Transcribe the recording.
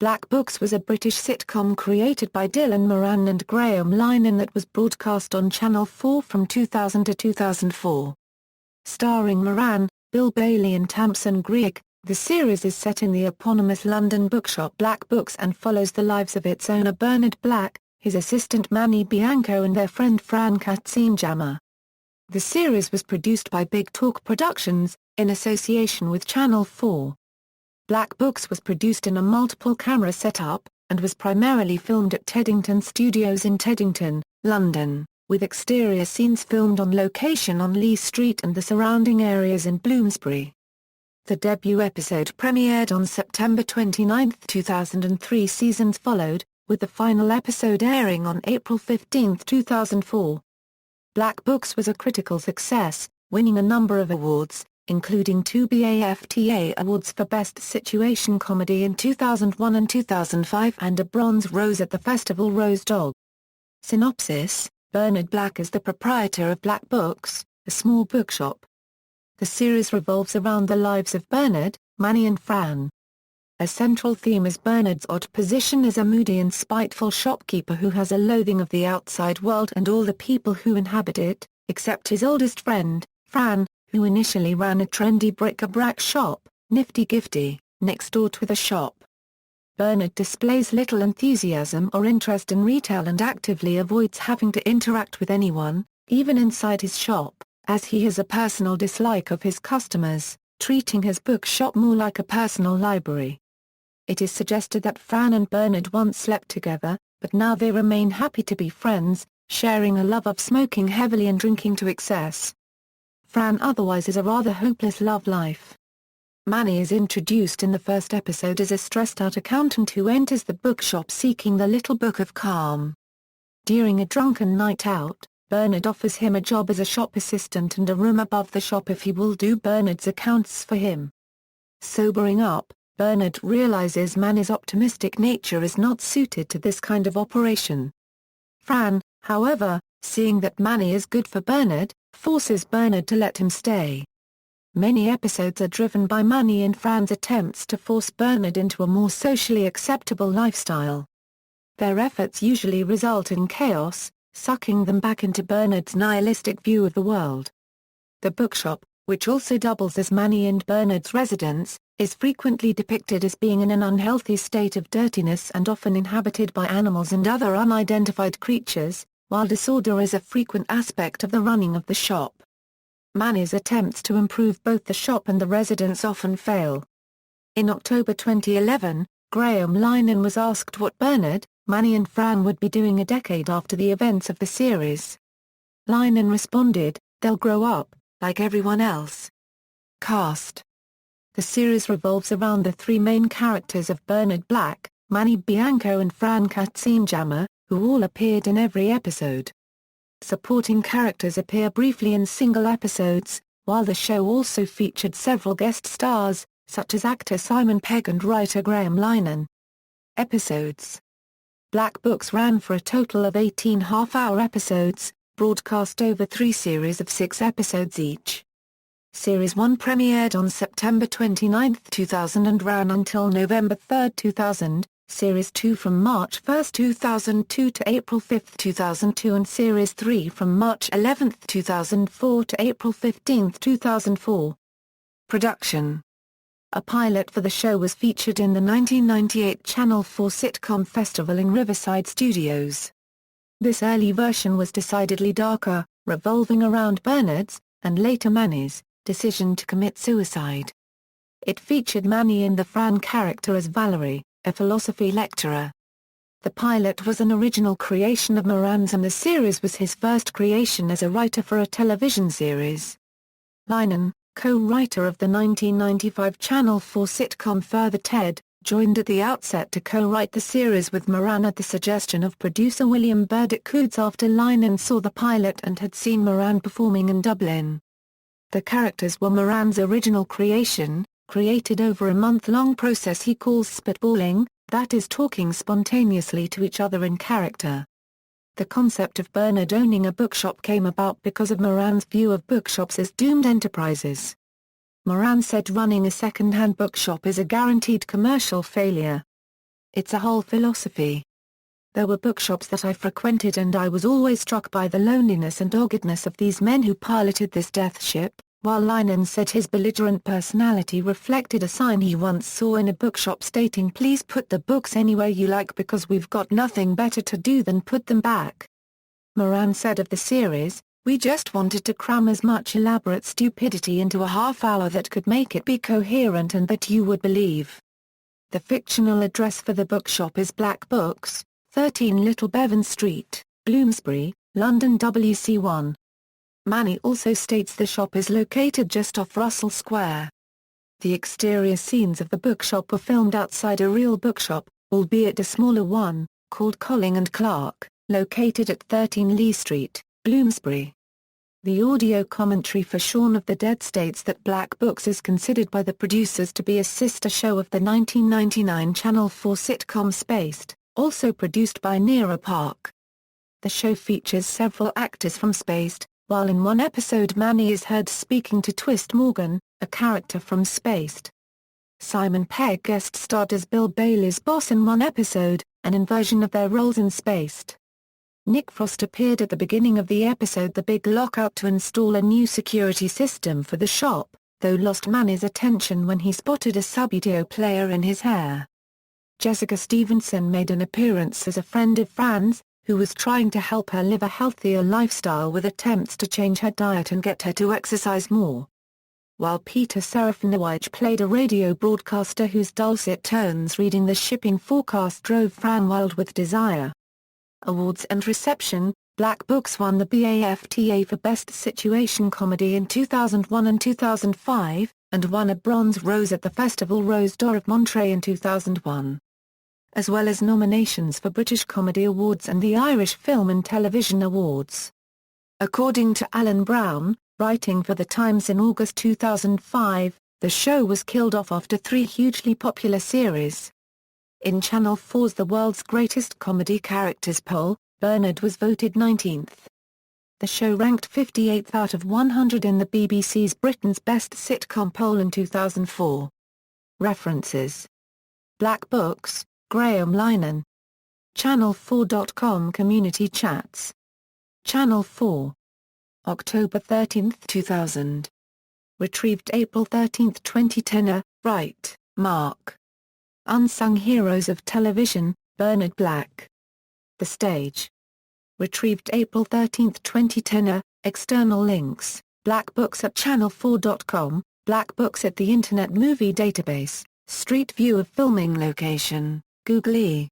Black Books was a British sitcom created by Dylan Moran and Graham Linehan that was broadcast on Channel 4 from 2000 to 2004. Starring Moran, Bailey and Tamsin Greig, the series is set in the eponymous London bookshop Black Books and follows the lives of its owner Bernard Black, his assistant Manny Bianco and their friend Fran Katzenjammer. The series was produced by Big Talk Productions, in association with Channel 4. Black Books was produced in a multiple-camera setup, and was primarily filmed at Teddington Studios in Teddington, London, with exterior scenes filmed on location on Leigh Street and the surrounding areas in Bloomsbury. The debut episode premiered on September 29, 2003. Seasons followed, with the final episode airing on April 15, 2004. Black Books was a critical success, winning a number of awards, including 2 BAFTA awards for Best Situation Comedy in 2001 and 2005 and a Bronze Rose at the Festival Rose Dog. Synopsis: Bernard Black is the proprietor of Black Books, a small bookshop. The series revolves around the lives of Bernard, Manny and Fran. A central theme is Bernard's odd position as a moody and spiteful shopkeeper who has a loathing of the outside world and all the people who inhabit it, except his oldest friend, Fran, who initially ran a trendy bric-a-brac shop, Nifty Gifty, next door to the shop. Bernard displays little enthusiasm or interest in retail and actively avoids having to interact with anyone, even inside his shop, as he has a personal dislike of his customers, treating his bookshop more like a personal library. It is suggested that Fran and Bernard once slept together, but now they remain happy to be friends, sharing a love of smoking heavily and drinking to excess. Fran otherwise is a rather hopeless love life. Manny is introduced in the first episode as a stressed-out accountant who enters the bookshop seeking the Little Book of Calm. During a drunken night out, Bernard offers him a job as a shop assistant and a room above the shop if he will do Bernard's accounts for him. Sobering up, Bernard realizes Manny's optimistic nature is not suited to this kind of operation. Fran, however, seeing that Manny is good for Bernard, forces Bernard to let him stay. Many episodes are driven by Manny and Fran's attempts to force Bernard into a more socially acceptable lifestyle. Their efforts usually result in chaos, sucking them back into Bernard's nihilistic view of the world. The bookshop, which also doubles as Manny and Bernard's residence, is frequently depicted as being in an unhealthy state of dirtiness and often inhabited by animals and other unidentified creatures, while disorder is a frequent aspect of the running of the shop. Manny's attempts to improve both the shop and the residents often fail. In October 2011, Graham Linehan was asked what Bernard, Manny and Fran would be doing a decade after the events of the series. Linehan responded, "They'll grow up, like everyone else." Cast. The series revolves around the three main characters of Bernard Black, Manny Bianco and Fran Katzenjammer, who all appeared in every episode. Supporting characters appear briefly in single episodes, while the show also featured several guest stars, such as actor Simon Pegg and writer Graham Linehan. Episodes. Black Books ran for a total of 18 half-hour episodes, broadcast over 3 series of 6 episodes each. Series 1 premiered on September 29, 2000 and ran until November 3, 2000, Series 2 from March 1, 2002 to April 5, 2002 and Series 3 from March 11, 2004 to April 15, 2004. Production. A pilot for the show was featured in the 1998 Channel 4 sitcom Festival in Riverside Studios. This early version was decidedly darker, revolving around Bernard's, and later Manny's, decision to commit suicide. It featured Manny and the Fran character as Valerie, a philosophy lecturer. The pilot was an original creation of Moran's and the series was his first creation as a writer for a television series. Linehan, co-writer of the 1995 Channel 4 sitcom Further Ted, joined at the outset to co-write the series with Moran at the suggestion of producer William Burdick Coods after Linehan saw the pilot and had seen Moran performing in Dublin. The characters were Moran's original creation, created over a month-long process he calls spitballing, that is talking spontaneously to each other in character. The concept of Bernard owning a bookshop came about because of Moran's view of bookshops as doomed enterprises. Moran said running a second-hand bookshop is a guaranteed commercial failure. It's a whole philosophy. There were bookshops that I frequented and I was always struck by the loneliness and doggedness of these men who piloted this death ship, while Linehan said his belligerent personality reflected a sign he once saw in a bookshop stating, "Please put the books anywhere you like because we've got nothing better to do than put them back." Moran said of the series, "We just wanted to cram as much elaborate stupidity into a half hour that could make it be coherent and that you would believe." The fictional address for the bookshop is Black Books, 13 Little Bevan Street, Bloomsbury, London WC1. Manny also states the shop is located just off Russell Square. The exterior scenes of the bookshop were filmed outside a real bookshop, albeit a smaller one, called Colling and Clark, located at 13 Leigh Street, Bloomsbury. The audio commentary for Shaun of the Dead states that Black Books is considered by the producers to be a sister show of the 1999 Channel 4 sitcom Spaced, also produced by Nira Park. The show features several actors from Spaced, while in one episode Manny is heard speaking to Twist Morgan, a character from Spaced. Simon Pegg guest starred as Bill Bailey's boss in one episode, an inversion of their roles in Spaced. Nick Frost appeared at the beginning of the episode The Big Lockout to install a new security system for the shop, though lost Manny's attention when he spotted a sub-video player in his hair. Jessica Stevenson made an appearance as a friend of Fran's, who was trying to help her live a healthier lifestyle with attempts to change her diet and get her to exercise more. While Peter Serafinowicz played a radio broadcaster whose dulcet tones reading the shipping forecast drove Fran wild with desire. Awards and reception: Black Books won the BAFTA for Best Situation Comedy in 2001 and 2005, and won a Bronze Rose at the Festival Rose d'Or of Montreux in 2001. As well as nominations for British Comedy Awards and the Irish Film and Television Awards. According to Alan Brown, writing for The Times in August 2005, the show was killed off after 3 hugely popular series. In Channel 4's The World's Greatest Comedy Characters poll, Bernard was voted 19th. The show ranked 58th out of 100 in the BBC's Britain's Best Sitcom poll in 2004. References: Black Books, Graham Linehan. Channel4.com Community Chats. Channel 4. October 13, 2000. Retrieved April 13, 2010. Wright, Mark. Unsung Heroes of Television, Bernard Black. The Stage. Retrieved April 13, 2010. External links: Black Books at channel4.com, Black Books at the Internet Movie Database, Street View of Filming Location, Google.